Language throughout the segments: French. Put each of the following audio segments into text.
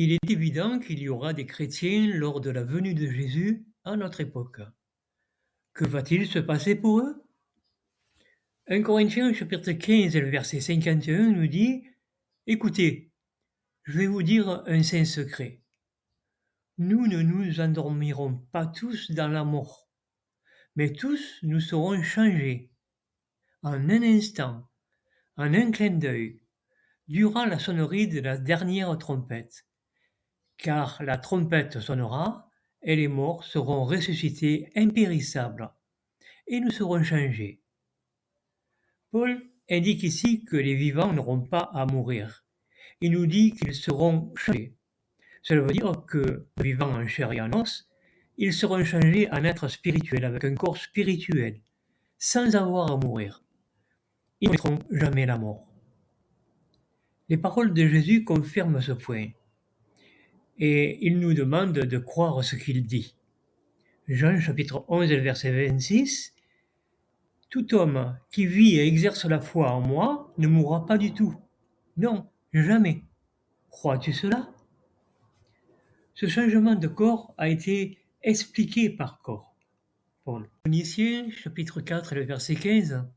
Il est évident qu'il y aura des chrétiens lors de la venue de Jésus à notre époque. Que va-t-il se passer pour eux? 1 Corinthiens chapitre 15 et le verset 51 nous dit: Écoutez, je vais vous dire un saint secret. Nous ne nous endormirons pas tous dans la mort, mais tous nous serons changés, en un instant, en un clin d'œil, durant la sonnerie de la dernière trompette. Car la trompette sonnera, et les morts seront ressuscités impérissables, et nous serons changés. Paul indique ici que les vivants n'auront pas à mourir. Il nous dit qu'ils seront changés. Cela veut dire que, vivants en chair et en os, ils seront changés en êtres spirituels, avec un corps spirituel, sans avoir à mourir. Ils ne connaîtront jamais la mort. Les paroles de Jésus confirment ce point, et il nous demande de croire ce qu'il dit. Jean chapitre 11 verset 26, « Tout homme qui vit et exerce la foi en moi ne mourra pas du tout. Non, jamais. Crois-tu cela ?» Ce changement de corps a été expliqué par Paul. Colossiens chapitre 4 verset 15,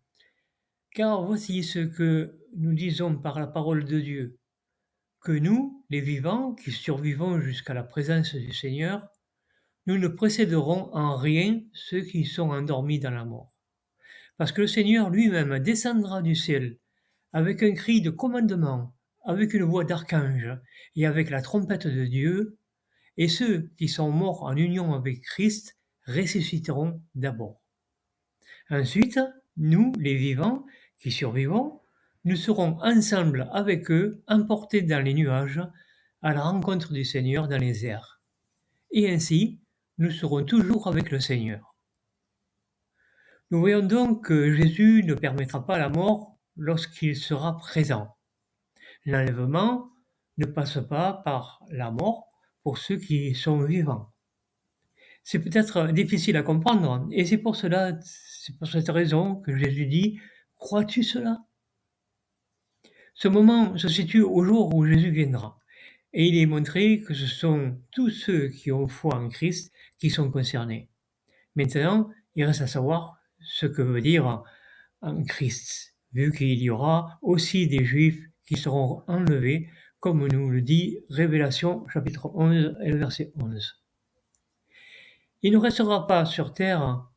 « Car voici ce que nous disons par la parole de Dieu, que nous, les vivants, qui survivons jusqu'à la présence du Seigneur, nous ne précéderons en rien ceux qui sont endormis dans la mort. Parce que le Seigneur lui-même descendra du ciel avec un cri de commandement, avec une voix d'archange et avec la trompette de Dieu, et ceux qui sont morts en union avec Christ ressusciteront d'abord. Ensuite, nous, les vivants, qui survivons, nous serons ensemble avec eux emportés dans les nuages à la rencontre du Seigneur dans les airs. Et ainsi, nous serons toujours avec le Seigneur. Nous voyons donc que Jésus ne permettra pas la mort lorsqu'il sera présent. L'enlèvement ne passe pas par la mort pour ceux qui sont vivants. C'est peut-être difficile à comprendre, et c'est pour cette raison que Jésus dit: « Crois-tu cela ?» Ce moment se situe au jour où Jésus viendra, et il est montré que ce sont tous ceux qui ont foi en Christ qui sont concernés. Maintenant, il reste à savoir ce que veut dire en Christ, vu qu'il y aura aussi des Juifs qui seront enlevés, comme nous le dit Révélation chapitre 11 et le verset 11. Il ne restera pas sur terre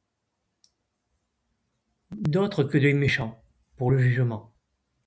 d'autres que des méchants pour le jugement.